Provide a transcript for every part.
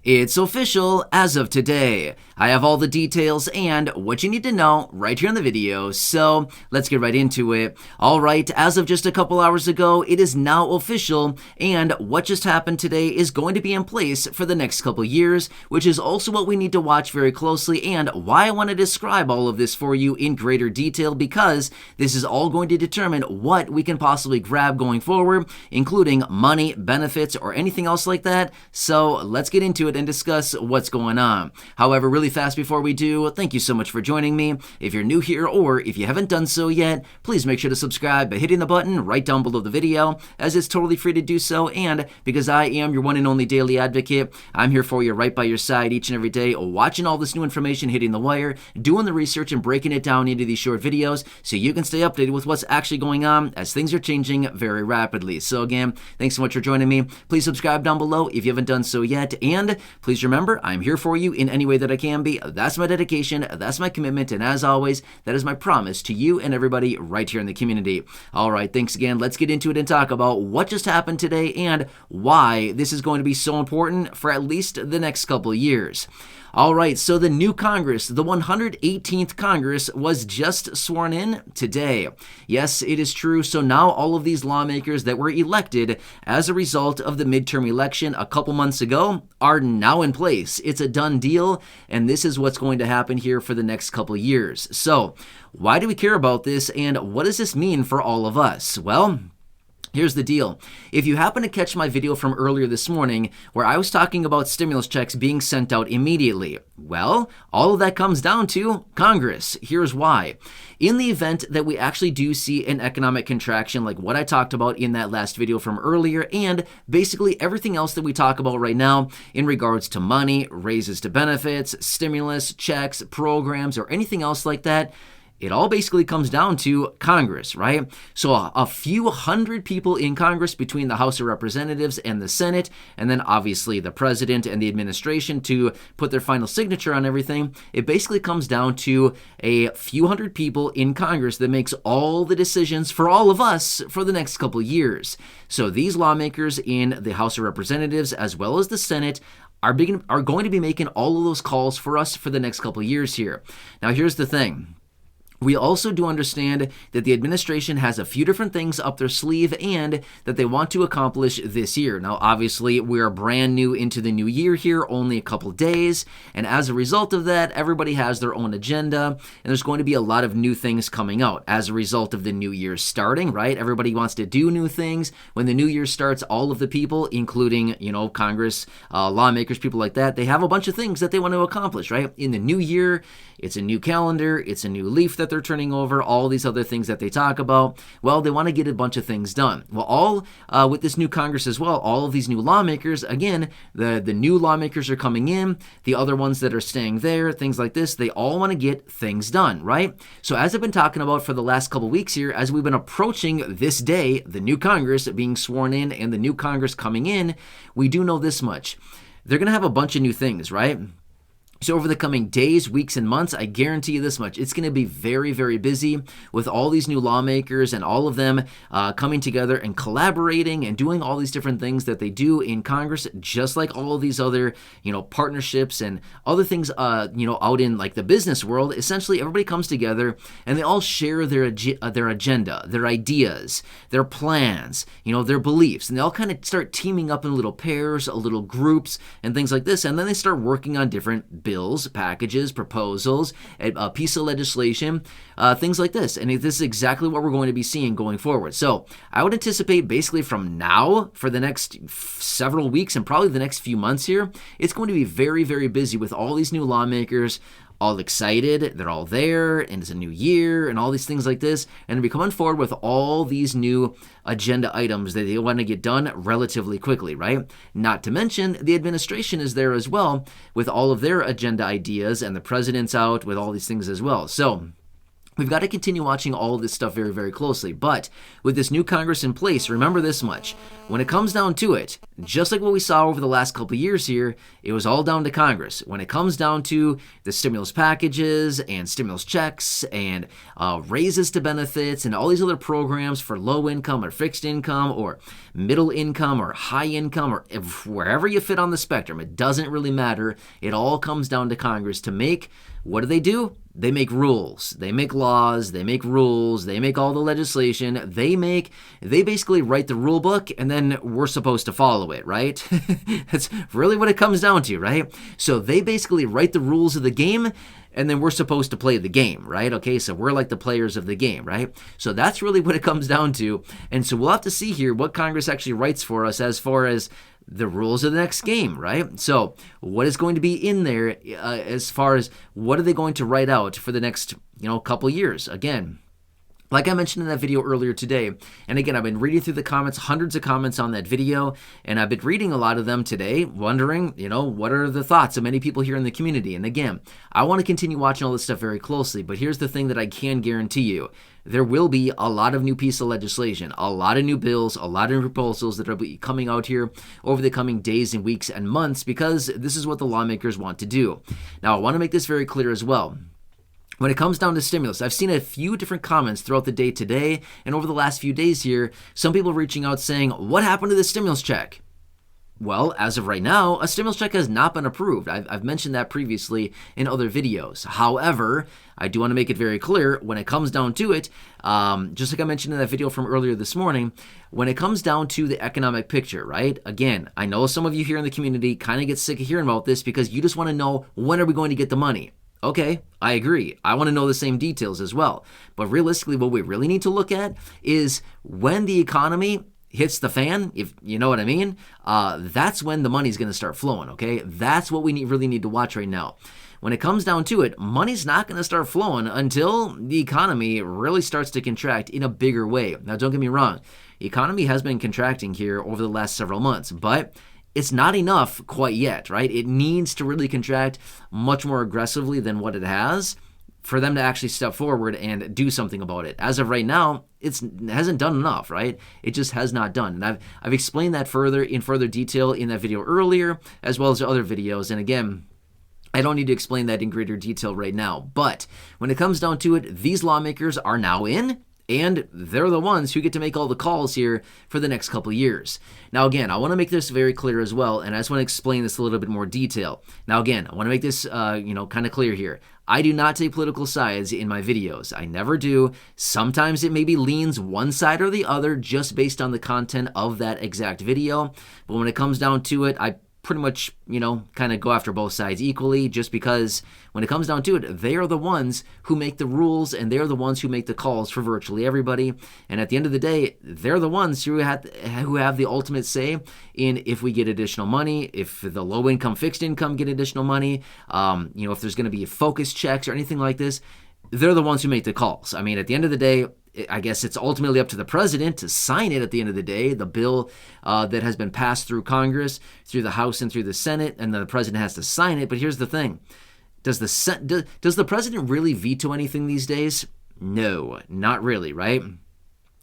It's official as of today. I have all the details and what you need to know right here in the video, so let's get right into it. All right, as of just a couple hours ago, it is now official, and what just happened today is going to be in place for the next couple years, which is also what we need to watch very closely and why I want to describe all of this for you in greater detail, because this is all going to determine what we can possibly grab going forward, including money, benefits, or anything else like that. So let's get into it and discuss what's going on. However, really fast before we do, thank you so much for joining me. If you're new here or if you haven't done so yet, please make sure to subscribe by hitting the button right down below the video, as it's totally free to do so. And because I am your one and only daily advocate, I'm here for you right by your side each and every day, watching all this new information hitting the wire, doing the research and breaking it down into these short videos so you can stay updated with what's actually going on as things are changing very rapidly. So again, thanks so much for joining me. Please subscribe down below if you haven't done so yet, and please remember, I'm here for you in any way that I can be. That's my dedication, that's my commitment, and as always, that is my promise to you and everybody right here in the community. All right, thanks again. Let's get into it and talk about what just happened today and why this is going to be so important for at least the next couple of years. All right, so the new Congress, the 118th Congress, was just sworn in today. Yes, it is true. So now all of these lawmakers that were elected as a result of the midterm election a couple months ago are now in place. It's a done deal, and this is what's going to happen here for the next couple of years. So why do we care about this, and what does this mean for all of us? Well, here's the deal. If you happen to catch my video from earlier this morning where I was talking about stimulus checks being sent out immediately, well, all of that comes down to Congress. Here's why. In the event that we actually do see an economic contraction like what I talked about in that last video from earlier, and basically everything else that we talk about right now in regards to money, raises to benefits, stimulus, checks, programs, or anything else like that, it all basically comes down to Congress, right? So a few hundred people in Congress between the House of Representatives and the Senate, and then obviously the president and the administration to put their final signature on everything. It basically comes down to a few hundred people in Congress that makes all the decisions for all of us for the next couple of years. So these lawmakers in the House of Representatives as well as the Senate are going to be making all of those calls for us for the next couple of years here. Now, here's the thing. We also do understand that the administration has a few different things up their sleeve and that they want to accomplish this year. Now, obviously, we are brand new into the new year here, only a couple days, and as a result of that, everybody has their own agenda, and there's going to be a lot of new things coming out as a result of the new year starting, right? Everybody wants to do new things. When the new year starts, all of the people, including, Congress, lawmakers, people like that, they have a bunch of things that they want to accomplish, right? In the new year, it's a new calendar, it's a new leaf that they're turning over, all these other things that they talk about. Well, they want to get a bunch of things done. Well, all with this new Congress as well, all of these new lawmakers, again, the new lawmakers are coming in, the other ones that are staying there, things like this, they all want to get things done, right? So as I've been talking about for the last couple weeks here, as we've been approaching this day, the new Congress being sworn in and the new Congress coming in, we do know this much. They're going to have a bunch of new things, right? So over the coming days, weeks, and months, I guarantee you this much, it's going to be very, very busy with all these new lawmakers and all of them coming together and collaborating and doing all these different things that they do in Congress, just like all of these other, partnerships and other things, out in like the business world. Essentially, everybody comes together and they all share their agenda, their ideas, their plans, their beliefs, and they all kind of start teaming up in little pairs, little groups, and things like this, and then they start working on different bills, packages, proposals, a piece of legislation, things like this. And this is exactly what we're going to be seeing going forward. So I would anticipate basically from now for the next several weeks and probably the next few months here, it's going to be very, very busy with all these new lawmakers, all excited, they're all there, and it's a new year, and all these things like this, and they'll be coming forward with all these new agenda items that they want to get done relatively quickly, right? Not to mention, the administration is there as well with all of their agenda ideas, and the president's out with all these things as well. So we've got to continue watching all of this stuff very, very closely. But with this new Congress in place, remember this much. When it comes down to it, just like what we saw over the last couple of years here, it was all down to Congress. When it comes down to the stimulus packages and stimulus checks and raises to benefits and all these other programs for low income or fixed income or middle income or high income or wherever you fit on the spectrum, it doesn't really matter. It all comes down to Congress to make, what do? They make rules, they make laws, they make rules, they make all the legislation, they basically write the rule book, and then we're supposed to follow it, right? That's really what it comes down to, right? So they basically write the rules of the game, and then we're supposed to play the game, right? Okay, so we're like the players of the game, right? So that's really what it comes down to. And so we'll have to see here what Congress actually writes for us as far as the rules of the next game, right? So what is going to be in there as far as what are they going to write out for the next, couple years? Again, like I mentioned in that video earlier today, and again, I've been reading through the comments, hundreds of comments on that video, and I've been reading a lot of them today, wondering, what are the thoughts of many people here in the community? And again, I want to continue watching all this stuff very closely, but here's the thing that I can guarantee you. There will be a lot of new pieces of legislation, a lot of new bills, a lot of proposals that will be coming out here over the coming days and weeks and months because this is what the lawmakers want to do. Now, I want to make this very clear as well. When it comes down to stimulus, I've seen a few different comments throughout the day today and over the last few days here, some people reaching out saying, what happened to the stimulus check? Well, as of right now, a stimulus check has not been approved. I've mentioned that previously in other videos. However, I do want to make it very clear, when it comes down to it, just like I mentioned in that video from earlier this morning, when it comes down to the economic picture, right? Again, I know some of you here in the community kind of get sick of hearing about this because you just want to know, when are we going to get the money? Okay, I agree. I want to know the same details as well. But realistically, what we really need to look at is when the economy hits the fan, if you know what I mean, that's when the money's going to start flowing, okay? That's what we really need to watch right now. When it comes down to it, money's not going to start flowing until the economy really starts to contract in a bigger way. Now, don't get me wrong. The economy has been contracting here over the last several months, but it's not enough quite yet, right? It needs to really contract much more aggressively than what it has for them to actually step forward and do something about it. As of right now, it hasn't done enough, right? It just has not done. And I've explained that in further detail in that video earlier, as well as other videos. And again, I don't need to explain that in greater detail right now. But when it comes down to it, these lawmakers are now in, and they're the ones who get to make all the calls here for the next couple of years. Now, again, I want to make this very clear as well, and I just want to explain this a little bit more detail. Now, again, I want to make this, kind of clear here. I do not take political sides in my videos. I never do. Sometimes it maybe leans one side or the other just based on the content of that exact video. But when it comes down to it, I pretty much, kind of go after both sides equally, just because when it comes down to it, they are the ones who make the rules and they're the ones who make the calls for virtually everybody. And at the end of the day, they're the ones who have the ultimate say in if we get additional money, if the low income, fixed income get additional money, if there's going to be focus checks or anything like this. They're the ones who make the calls. I mean, at the end of the day, I guess it's ultimately up to the president to sign it at the end of the day, the bill that has been passed through Congress, through the House and through the Senate, and the president has to sign it. But here's the thing. Does the president really veto anything these days? No, not really, right?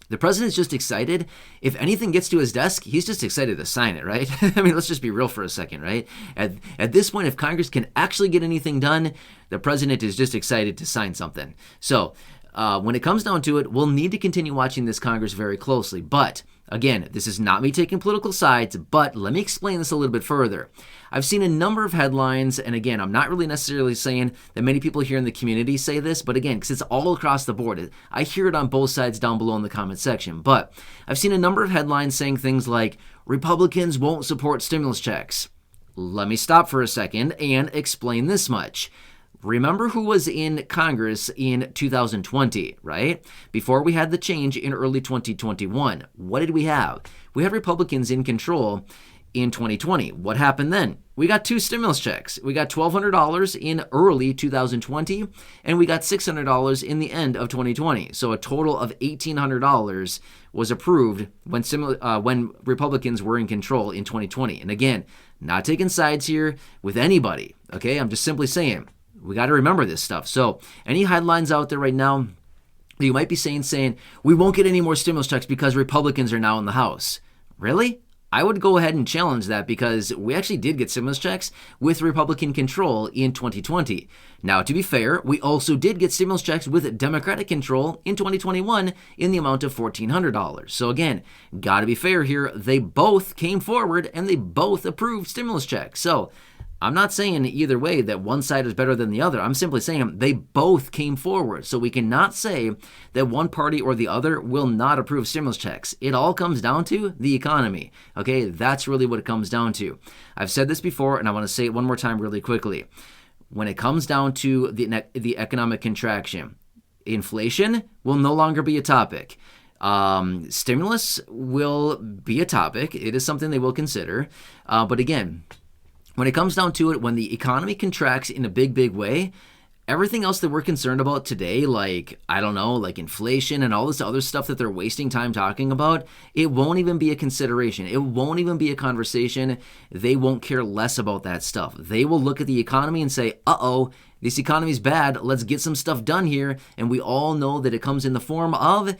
The president's just excited. If anything gets to his desk, he's just excited to sign it, right? I mean, let's just be real for a second, right? At this point, if Congress can actually get anything done, the president is just excited to sign something. So when it comes down to it, we'll need to continue watching this Congress very closely. But again, this is not me taking political sides, but let me explain this a little bit further. I've seen a number of headlines, and again, I'm not really necessarily saying that many people here in the community say this, but again, because it's all across the board. I hear it on both sides down below in the comment section, but I've seen a number of headlines saying things like, Republicans won't support stimulus checks. Let me stop for a second and explain this much. Remember who was in Congress in 2020, right? Before we had the change in early 2021. What did we have? We had Republicans in control in 2020. What happened then? We got two stimulus checks. We got $1,200 in early 2020, and we got $600 in the end of 2020. So a total of $1,800 was approved when Republicans were in control in 2020. And again, not taking sides here with anybody, okay? I'm just simply saying, we got to remember this stuff. So any headlines out there right now You might be saying, we won't get any more stimulus checks because Republicans are now in the House. Really? I would go ahead and challenge that because we actually did get stimulus checks with Republican control in 2020. Now, to be fair, we also did get stimulus checks with Democratic control in 2021 in the amount of $1,400. So again, gotta be fair here. They both came forward and they both approved stimulus checks. So I'm not saying either way that one side is better than the other. I'm simply saying they both came forward. So we cannot say that one party or the other will not approve stimulus checks. It all comes down to the economy. Okay, that's really what it comes down to. I've said this before, and I want to say it one more time really quickly. When it comes down to the economic contraction, inflation will no longer be a topic. Stimulus will be a topic. It is something they will consider. But again, when it comes down to it, when the economy contracts in a big way, everything else that we're concerned about today, like, I don't know, like inflation and all this other stuff that they're wasting time talking about, it won't even be a consideration. It won't even be a conversation. They won't care less about that stuff. They will look at the economy and say, uh-oh, this economy's bad. Let's get some stuff done here. And we all know that it comes in the form of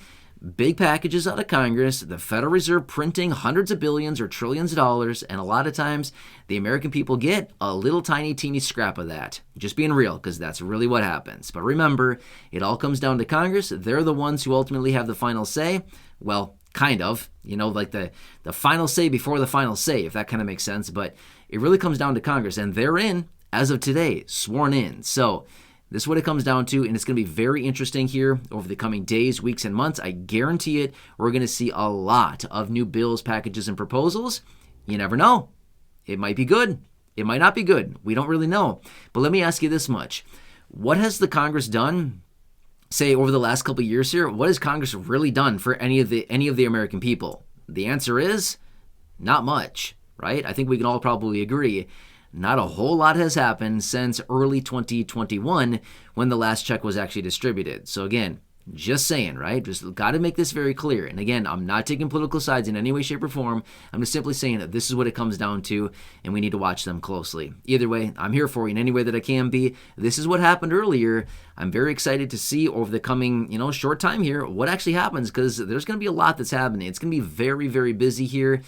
big packages out of Congress, the Federal Reserve printing hundreds of billions or trillions of dollars, and a lot of times the American people get a little tiny teeny scrap of that. Just being real, because that's really what happens. But remember, it all comes down to Congress. They're the ones who ultimately have the final say. Well, kind of, like the final say before the final say, if that kind of makes sense. But it really comes down to Congress, and they're in, as of today, sworn in. So this is what it comes down to, and it's going to be very interesting here over the coming days, weeks, and months. I guarantee it, we're going to see a lot of new bills, packages, and proposals. You never know. It might be good. It might not be good. We don't really know. But let me ask you this much. What has the Congress done, say, over the last couple of years here? What has Congress really done for any of the American people? The answer is not much, right? I think we can all probably agree. Not a whole lot has happened since early 2021 when the last check was actually distributed. So again, just saying, right? Just got to make this very clear. And again, I'm not taking political sides in any way, shape, or form. I'm just simply saying that this is what it comes down to, and we need to watch them closely. Either way, I'm here for you in any way that I can be. This is what happened earlier. I'm very excited to see over the coming, short time here what actually happens, because there's going to be a lot that's happening. It's going to be very, very busy here.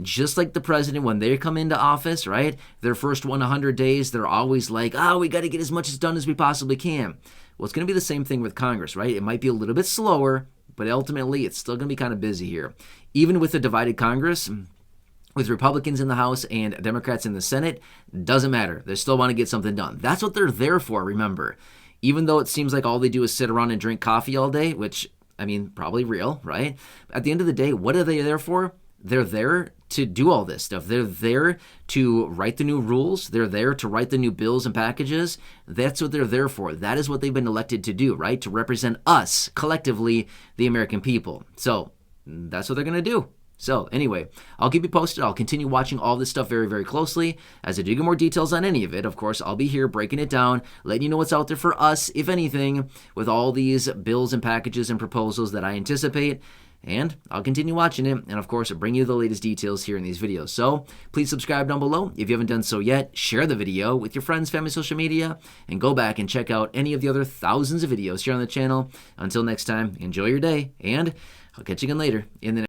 Just like the president, when they come into office, right? Their first 100 days, they're always like, we got to get as much done as we possibly can. Well, it's going to be the same thing with Congress, right? It might be a little bit slower, but ultimately it's still going to be kind of busy here. Even with a divided Congress, with Republicans in the House and Democrats in the Senate, doesn't matter. They still want to get something done. That's what they're there for, remember. Even though it seems like all they do is sit around and drink coffee all day, which, probably real, right? At the end of the day, what are they there for? They're there to do all this stuff. They're there to write the new rules. They're there to write the new bills and packages. That's what they're there for. That is what they've been elected to do, right? To represent us, collectively, the American people. So that's what they're going to do. So anyway, I'll keep you posted. I'll continue watching all this stuff very, very closely. As I do get more details on any of it, of course, I'll be here breaking it down, letting you know what's out there for us, if anything, with all these bills and packages and proposals that I anticipate. And I'll continue watching it, and of course, bring you the latest details here in these videos. So please subscribe down below if you haven't done so yet. Share the video with your friends, family, social media, and go back and check out any of the other thousands of videos here on the channel. Until next time, enjoy your day, and I'll catch you again later in the next